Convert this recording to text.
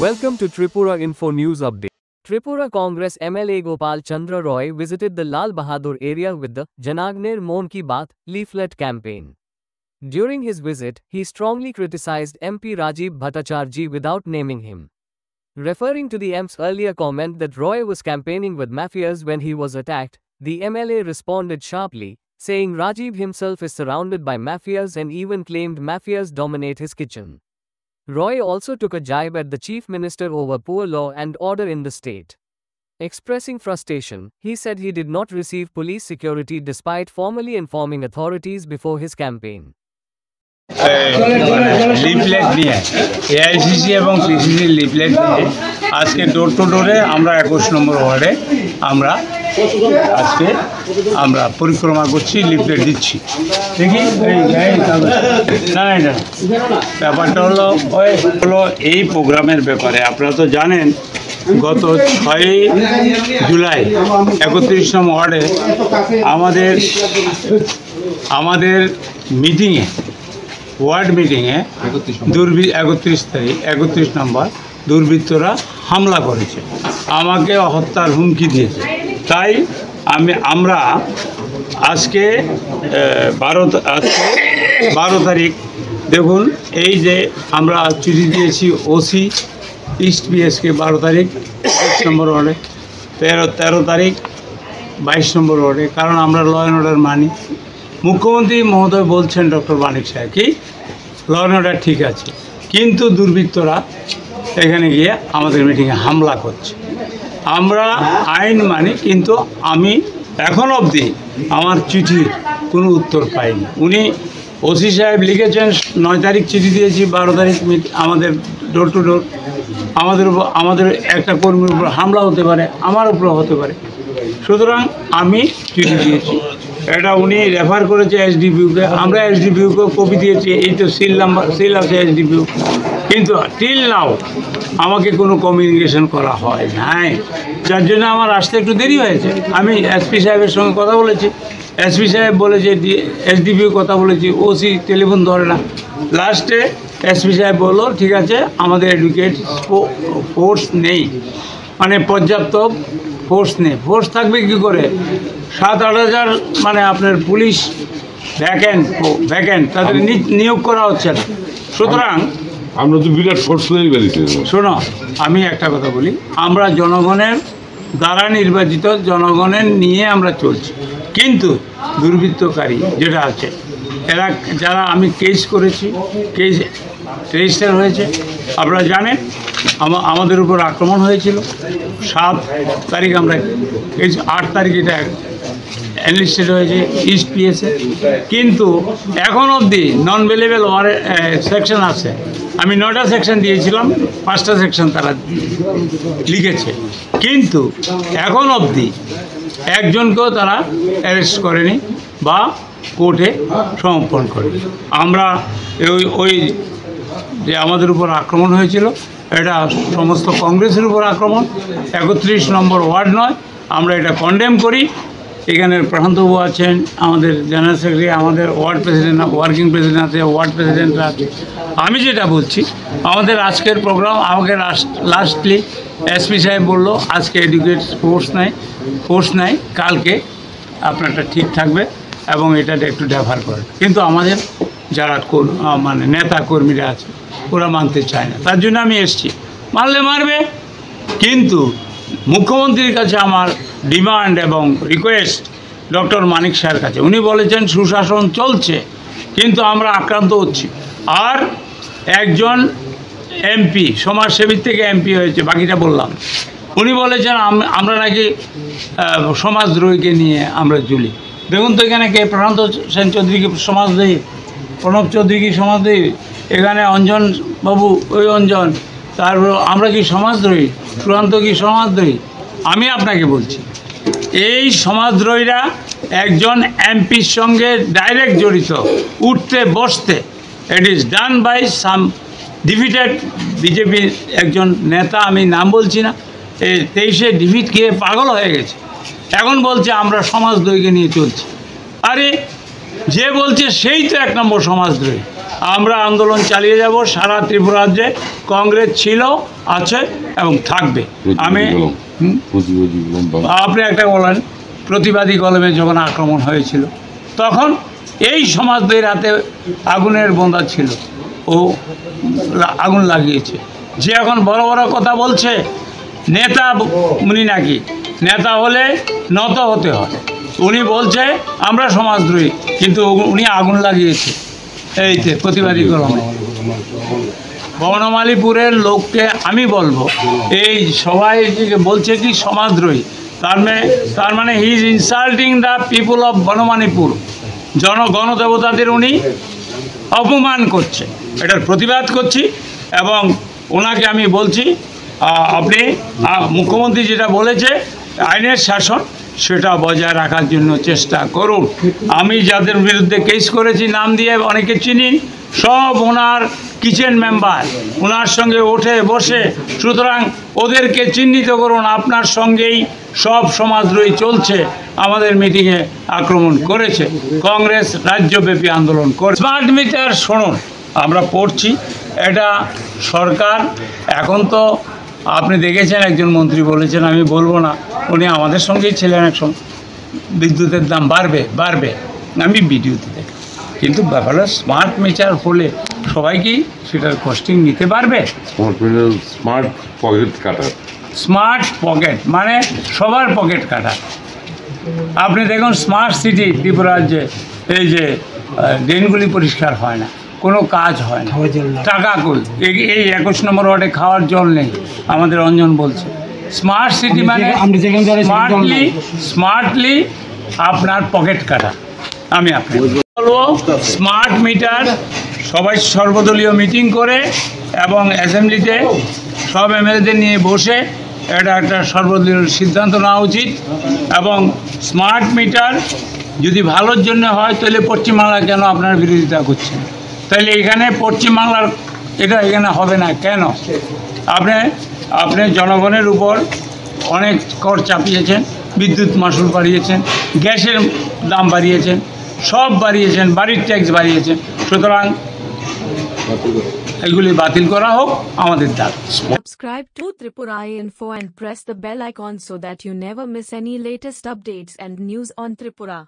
Welcome to Tripura Info News Update. Tripura Congress MLA Gopal Chandra Roy visited the Lal Bahadur area with the Janagner Mon Ki Baat leaflet campaign. During his visit, he strongly criticized MP Rajiv Bhattacharjee without naming him. Referring to the MP's earlier comment that Roy was campaigning with mafias when he was attacked, the MLA responded sharply, saying Rajiv himself is surrounded by mafias and even claimed mafias dominate his kitchen. Roy also took a jibe at the Chief Minister over poor law and order in the state. Expressing frustration, he said he did not receive police security despite formally informing authorities before his campaign. Leaflet নিয়ে AICC এবং PCC leaflet নিয়ে আজকে door to ডোরে আমরা 21 নম্বর ওয়ার্ডে আমরা পরিক্রমা করছি, লিফলেট দিচ্ছি। দেখি না ব্যাপারটা হলো এই প্রোগ্রামের ব্যাপারে আপনারা তো জানেন, গত 6 জুলাই 31 নম্বর ওয়ার্ডে আমাদের মিটিংয়ে ওয়ার্ড মিটিংয়ে 31 নম্বর দুর্বৃত্তরা হামলা করেছে, আমাকে হত্যার হুমকি দিয়েছে। তাই আমরা আজকে 12 তারিখ দেখুন, এই যে আমরা চিঠি দিয়েছি ওসি ইস্ট পিএসকে 12 তারিখ 22 নম্বর ওয়ার্ডে, 13 তারিখ 22 নম্বর ওয়ার্ডে, কারণ আমরা ল অ্যান্ড অর্ডার মানি। মুখ্যমন্ত্রী মহোদয় বলছেন ডক্টর মানিক সাহেব কি ল অ্যান্ড অর্ডার ঠিক আছে, কিন্তু দুর্বৃত্তরা এখানে গিয়ে আমাদের মিটিংয়ে হামলা করছে। আমরা আইন মানি, কিন্তু আমি এখন অবধি আমার চিঠির কোনো উত্তর পাইনি। উনি ওসি সাহেব লিখেছেন 9 তারিখ চিঠি দিয়েছি, 12 তারিখ আমাদের ডোর টু ডোর আমাদের একটা কর্মীর উপর হামলা হতে পারে, আমার উপরও হতে পারে, সুতরাং আমি চিঠি দিয়েছি। এটা উনি রেফার করেছে এসডিপিউকে, আমরা এসডিপিউকে কপি দিয়েছি, এই তো সিল আছে এসডিপিউ, কিন্তু টিল নাও আমাকে কোনো কমিউনিকেশন করা হয় নাই, যার জন্য আমার আসতে একটু দেরি হয়েছে। আমি এসপি সাহেবের সঙ্গে কথা বলেছি, এসপি সাহেব বলেছে, এসডিপিউ কথা বলেছি, ওসি টেলিফোন ধরে না। লাস্টে এসপি সাহেব বললো ঠিক আছে, আমাদের এডুকেট ফোর্স নেই, মানে পর্যাপ্ত ফোর্স নেই। ফোর্স থাকবে কী করে? 7-8 হাজার মানে আপনার পুলিশ ভ্যাকেন্ট তাদের নিয়োগ করা হচ্ছে না। সুতরাং আমরা তো বিরাট ফোর্স নিয়েই বেরিয়েছি। শোনো, আমি একটা কথা বলি, আমরা জনগণের দ্বারা নির্বাচিত, জনগণের নিয়ে আমরা চলছি, কিন্তু দুর্বৃত্তকারী যেটা আছে এরা যারা, আমি কেস করেছি, কেস রেজিস্টার হয়েছে, আপনারা জানেন আমাদের উপর আক্রমণ হয়েছিল 7 তারিখ, আমরা 8 তারিখ এটা এনলিস্টেড হয়েছে ইস্ট পিএসে, কিন্তু এখন অবধি নন ভেলেবেল সেকশন আছে। আমি 9টা সেকশন দিয়েছিলাম, 5টা সেকশন তারা লিখেছে, কিন্তু এখন অবধি একজনকেও তারা অ্যারেস্ট করেনি বা কোর্টে সমর্পণ করেনি। আমরা ওই যে আমাদের উপর আক্রমণ হয়েছিল, এটা সমস্ত কংগ্রেসের উপর আক্রমণ, 31 নম্বর ওয়ার্ড নয়, আমরা এটা কন্ডেম করি। এখানে প্রশান্তবাবু আছেন, আমাদের জেনারেল সেক্রেটারি, আমাদের ওয়ার্ড প্রেসিডেন্ট, ওয়ার্কিং প্রেসিডেন্ট আছে, ওয়ার্ড প্রেসিডেন্টরা আছে। আমি যেটা বলছি, আমাদের আজকের প্রোগ্রাম, আমাকে লাস্টলি এসপি সাহেব বললো আজকে এডুকেট ফোর্স নাই, কালকে আপনারটা ঠিক থাকবে এবং এটা একটু ডেফার করে, কিন্তু আমাদের যারা মানে নেতা কর্মীরা আছে ওরা মানতে চায় না, তার জন্য আমি এসছি। মারলে মারবে, কিন্তু মুখ্যমন্ত্রীর কাছে আমার ডিমান্ড এবং রিকোয়েস্ট ডক্টর মানিক স্যারের কাছে, উনি বলেছেন সুশাসন চলছে, কিন্তু আমরা আক্রান্ত হচ্ছি। আর একজন এমপি, সমাজসেবীর থেকে এমপি হয়েছে, বাকিটা বললাম, উনি বলেছেন আমরা নাকি সমাজদ্রোহীকে নিয়ে আমরা ঝুলি। দেখুন তো এখানে কে? প্রশান্ত সেন চৌধুরীকে সমাজদ্রোহী, প্রণব চৌধুরী কি সমাজদ্রোহী? এখানে অঞ্জন বাবু ওই অঞ্জন, তারপর আমরা কি সমাজদ্রোহী? চূড়ান্ত কি সমাজদ্রোহী? আমি আপনাকে বলছি, এই সমাজদ্রোহীরা একজন এমপির সঙ্গে ডাইরেক্ট জড়িত, উঠতে বসতে। It is done by some defeated বিজেপির একজন নেতা, আমি নাম বলছি না, 23-এ ডিফিট খেয়ে পাগল হয়ে গেছে, এখন বলছে আমরা সমাজদ্রোহীকে নিয়ে চলছি। আরে যে বলছে সেই তো 1 নম্বর সমাজদ্রোহী। আমরা আন্দোলন চালিয়ে যাব। সারা ত্রিপুরা রাজ্যে কংগ্রেস ছিল, আছে এবং থাকবে। আমি আপনি একটা বলেন, প্রতিবাদী কলমে যখন আক্রমণ হয়েছিল তখন এই সমাজদের হাতে আগুনের বোঁদা ছিল, ও আগুন লাগিয়েছে। যে এখন বড় বড় কথা বলছে নেতা, উনি নাকি নেতা হলে নত হতে হয়, উনি বলছে আমরা সমাজদ্রোহী, কিন্তু উনি আগুন লাগিয়েছে এইতে প্রতিবাদী কলমে। বনমালীপুরের লোককে আমি বলবো, এই সবাই বলছে কি সমাজদ্রোহী, তার মানে he is insulting the people of Banamalipur. গণদেবতাদের উনি অপমান করছে, এটার প্রতিবাদ করছি। এবং ওনাকে আমি বলছি, আপনি মুখ্যমন্ত্রী যেটা বলেছে আইনের শাসন, সেটা বজায় রাখার জন্য চেষ্টা করুন। আমি যাদের বিরুদ্ধে কেস করেছি নাম দিয়ে অনেকে চিনি, সব ওনার কিচেন মেম্বার, ওনার সঙ্গে ওঠে বসে। সুতরাং ওদেরকে চিহ্নিত করুন। আপনার সঙ্গেই সব সমাজদ্রোহী চলছে, আমাদের মিটিংয়ে আক্রমণ করেছে। কংগ্রেস রাজ্যব্যাপী আন্দোলন করে। স্মার্ট মিটার শুনুন, আমরা পড়ছি, এটা সরকার এখন তো আপনি দেখেছেন, একজন মন্ত্রী বলেছেন, আমি বলবো না, উনি আমাদের সঙ্গেই ছিলেন একসময়, বিদ্যুতের দাম বাড়বে, আমি ভিডিওতে দেখি। কিন্তু ব্যাপারটা স্মার্ট মিটার হলে সবাই কি সেটার কস্টিং নিতে পারবে? স্মার্ট পকেট কাটার, স্মার্ট পকেট মানে সবার পকেট কাটা। আপনি দেখুন স্মার্ট সিটি ত্রিপুরা রাজ্যে এই যে ড্রেনগুলি পরিষ্কার হয় না, কোনো কাজ হয় না, টাকা কই? এই 21 নম্বর ওয়ার্ডে খাওয়ার জল নেই, আমাদের অঞ্জন বলছে। স্মার্ট সিটি মানে স্মার্টলি আপনার পকেট কাটা। আমি আপনাকে বলবো স্মার্ট মিটার সবাই সর্বদলীয় মিটিং করে এবং অ্যাসেম্বলিতে সব এমএলএদের নিয়ে বসে এটা একটা সর্বদলীয় সিদ্ধান্ত নেওয়া উচিত। এবং স্মার্ট মিটার যদি ভালোর জন্য হয় তাহলে পশ্চিমবাংলা কেন আপনার বিরোধিতা করছেন? তাহলে এখানে পশ্চিমবাংলার এটা এখানে হবে না কেন? আপনি জনগণের উপর অনেক কর চাপিয়েছেন, বিদ্যুৎ মাশুল বাড়িয়েছেন, গ্যাসের দাম বাড়িয়েছেন, সব বাড়িয়েছেন, বাড়ির ট্যাক্স বাড়িয়েছেন। সুতরাং এগুলি বাতিল করা হোক আমাদের দাবি। Subscribe to Tripura Info and press the bell icon so that you never miss any latest updates and news on Tripura.